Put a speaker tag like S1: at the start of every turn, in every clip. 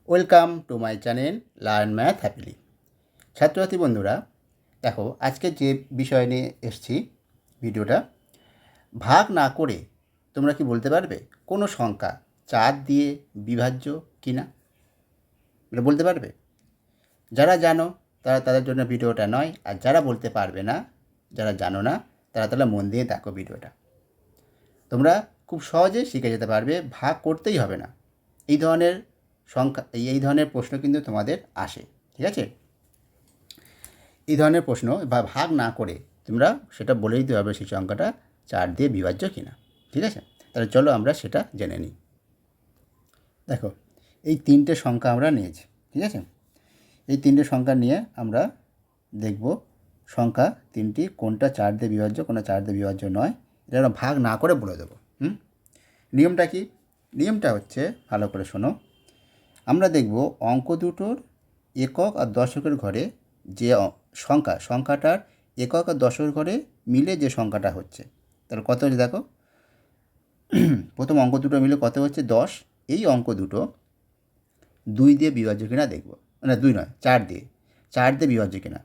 S1: Welcome to my channel learn math happily. ছাত্রছাত্রী বন্ধুরা, দেখো আজকে যে বিষয় নিয়ে এসেছি ভিডিওটা, ভাগ না করে তোমরা কি বলতে পারবে কোনো সংখ্যা 4 দিয়ে বিভাজ্য কি না? এটা বলতে পারবে? যারা জানো তারা তাদের জন্য ভিডিওটা নয়, আর যারা বলতে পারবে না, যারা জানো না, তারা তাহলে মন দিয়ে দেখো ভিডিওটা। তোমরা খুব সহজে শিখে যেতে পারবে, ভাগ করতেই হবে না। এই ধরনের সংখ্যা এই ধরনের প্রশ্ন কিন্তু তোমাদের আসে, ঠিক আছে? এই ধরনের প্রশ্ন বা ভাগ না করে তোমরা সেটা বলে দিতে হবে সেই সংখ্যাটা 4 দিয়ে বিভাজ্য কিনা, ঠিক আছে? তাহলে চলো আমরা সেটা জেনে নিই। দেখো, এই 3টে সংখ্যা আমরা নিয়েছি, ঠিক আছে? এই 3টে সংখ্যা নিয়ে আমরা দেখব সংখ্যা 3টি কোনটা 4 দিয়ে বিভাজ্য, কোনটা 4 দিয়ে বিভাজ্য নয়। এটা আমরা ভাগ না করে বলে দেবো। নিয়মটা কি? নিয়মটা হচ্ছে, ভালো করে শোনো। আমরা দেখব অঙ্ক দুটোর একক আর দশকের ঘরে যে সংখ্যাটার একক আর দশকের ঘরে মিলে যে সংখ্যাটা হচ্ছে, তাহলে কত হচ্ছে দেখো। প্রথম অঙ্ক দুটো মিলে কত হচ্ছে? 10। এই অঙ্ক দুটো 2 দিয়ে বিভাজ্য কিনা দেখব, না 2 নয়, 4 দিয়ে বিভাজ্য কিনা।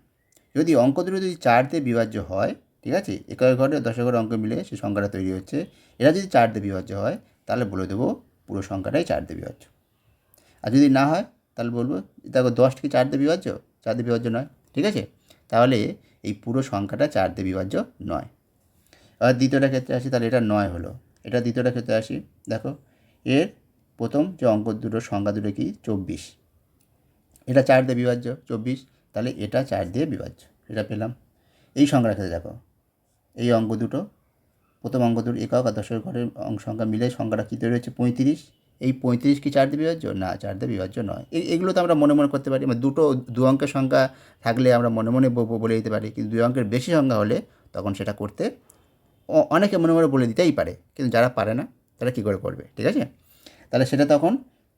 S1: যদি অঙ্ক দুটো যদি 4 দিয়ে বিভাজ্য হয়, ঠিক আছে, একক ঘরে দশক ঘরে অঙ্ক মিলে সেই সংখ্যাটা তৈরি হচ্ছে, এরা যদি 4 দিয়ে বিভাজ্য হয় তাহলে বলে দেবো পুরো সংখ্যাটাই 4 দিয়ে বিভাজ্য। আর যদি না হয় তাহলে বলবো দেখো 10 কি 4 দিয়ে বিভাজ্য? 4 দিয়ে বিভাজ্য নয়, ঠিক আছে? তাহলে এই পুরো সংখ্যাটা 4 দিয়ে বিভাজ্য নয়। এবার দ্বিতীয়টা ক্ষেত্রে আসি, তাহলে এটা 9 হলো। এটা দ্বিতীয়টা ক্ষেত্রে আসি, দেখো এর প্রথম যে অঙ্ক দুটো সংখ্যা দুটো কি? 24। এটা 4 দিয়ে বিভাজ্য 24, তাহলে এটা 4 দিয়ে বিভাজ্য, এটা পেলাম। এই সংখ্যার ক্ষেত্রে দেখো, এই অঙ্ক দুটো, প্রথম অঙ্ক দুটো একক আর দশকের ঘরের সংখ্যা মিলে সংখ্যাটা কী তৈরি হচ্ছে? 35। এই 35 কি 4 দিয়ে বিভাজ্য? না, 4 দিয়ে বিভাজ্য নয়। এগুলো তো আমরা মনে মনে করতে পারি, মানে দু অঙ্কের সংখ্যা থাকলে আমরা মনে মনে বলে দিতে পারি, কিন্তু 2 অঙ্কের বেশি সংখ্যা হলে তখন সেটা করতে অনেকে মনে মনে বলে দিতেই পারে, কিন্তু যারা পারে না তারা কী করে করবে, ঠিক আছে? তাহলে সেটা তখন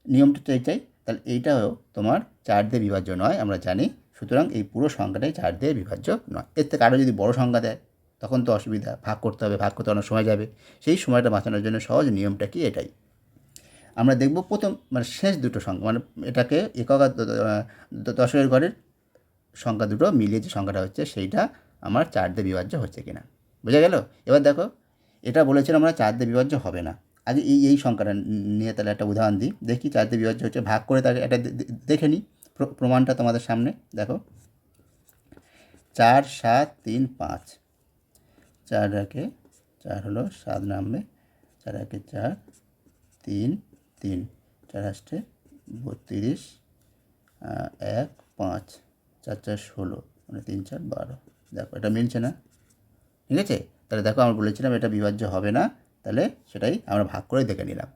S1: নিয়মটা চাই। তাহলে এইটাও তোমার 4 দিয়ে বিভাজ্য নয়, আমরা জানি। সুতরাং এই পুরো সংখ্যাটাই 4 দিয়ে বিভাজ্য নয়। এর থেকে আরও যদি বড় সংখ্যা দেয় তখন তো অসুবিধা, ভাগ করতে হবে, ভাগ করতে অনেক সময় যাবে। সেই সময়টা বাঁচানোর জন্য সহজ নিয়মটা কি? এটাই আমরা দেখব। প্রথম মানে শেষ দুটো সংখ্যা, মানে এটাকে একক আর দশকের ঘরের সংখ্যা দুটো মিলিয়ে যে সংখ্যাটা হচ্ছে সেইটা আমার 4 দিয়ে বিভাজ্য হচ্ছে কিনা, বোঝা গেল? এবার দেখো, এটা বলেছিলাম আমরা 4 দিয়ে বিভাজ্য হবে না। আগে এই সংখ্যাটা নিয়ে তাহলে একটা উদাহরণ দিই, দেখি 4 দিয়ে বিভাজ্য হচ্ছে। ভাগ করে তাকে এটা দেখে নিই, প্রমাণটা তোমাদের সামনে। দেখো 4 7 3 5, 4 একে 4 হলো, 7 নামবে, 4 একে 4, 3 3, 4 আসছে 32, 1 5, 4 4 16, মানে 3 4 12। দেখো এটা মিলছে না, ঠিক আছে? তাহলে দেখো আমরা বলেছিলাম এটা বিভাজ্য হবে না, তাহলে সেটাই আমরা ভাগ করে দেখে নিলাম,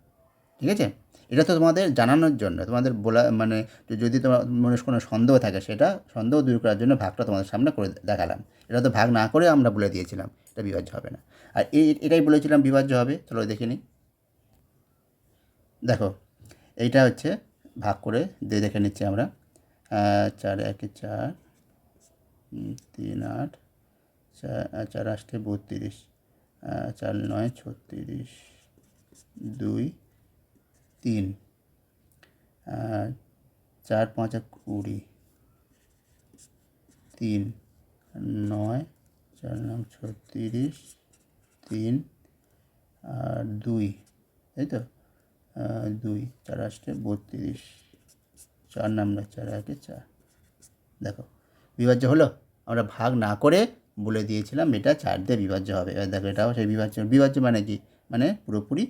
S1: ঠিক আছে? এটা তো তোমাদের জানানোর জন্য, তোমাদের বলা, মানে যদি তোমার মনে কোনো সন্দেহ থাকে সেটা সন্দেহ দূর করার জন্য ভাগটা তোমাদের সামনে করে দেখালাম। এটা তো ভাগ না করে আমরা বলে দিয়েছিলাম এটা বিভাজ্য হবে না, আর এটাই বলেছিলাম বিভাজ্য হবে। চলো দেখে নিই। দেখো এইটা হচ্ছে ভাগ করে দেখে নিচ্ছি আমরা। 4 একে 4, 3 8, 4 8 32, 4 9 36, 2 3, 4 5 20, 3 9, 4 9 36, 3 আর 2, তাই তো? 2 4 8 32, 4 নামটা 4 একে 4। দেখো বিভাজ্য হলো। আমরা ভাগ না করে বলে দিয়েছিলাম এটা 4 দিয়ে বিভাজ্য হবে। এবার দেখো এটাও সেই বিভাজ্য মানে কি? মানে পুরোপুরি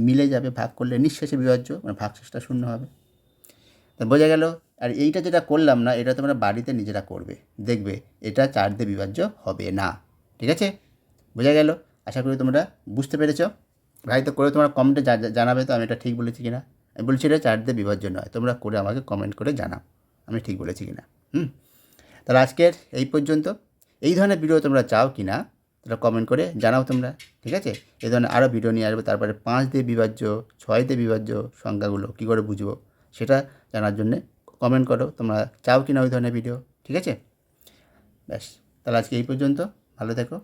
S1: মিলে যাবে, ভাগ করলে নিঃশেষে বিভাজ্য, মানে ভাগশেষটা শূন্য হবে। তা বোঝা গেল? আর এইটা যেটা করলাম না, এটা তোমরা বাড়িতে নিজেরা করবে, দেখবে এটা 4 দিয়ে বিভাজ্য হবে না, ঠিক আছে? বোঝা গেল? আশা করি তোমরা বুঝতে পেরেছ। ভাই তো করে তোমরা কমেন্টে জানাবে তো আমি এটা ঠিক বলেছি কিনা। আমি বলছি এটা 4 দিয়ে বিভাজ্য নয়, তোমরা করে আমাকে কমেন্ট করে জানাও আমি ঠিক বলেছি কিনা। তাহলে আজকের এই পর্যন্ত। এই ধরনের ভিডিও তোমরা চাও কি না তাহলে কমেন্ট করে জানাও তোমরা, ঠিক আছে? এই ধরনের আরও ভিডিও নিয়ে আসবে। তারপরে 5 দিয়ে বিভাজ্য, 6 দিয়ে বিভাজ্য সংখ্যাগুলো কী করে বুঝবো সেটা জানার জন্যে কমেন্ট করো তোমরা চাও কি না ওই ধরনের ভিডিও, ঠিক আছে? ব্যাস, তাহলে আজকে এই পর্যন্ত। ভালো থেকো।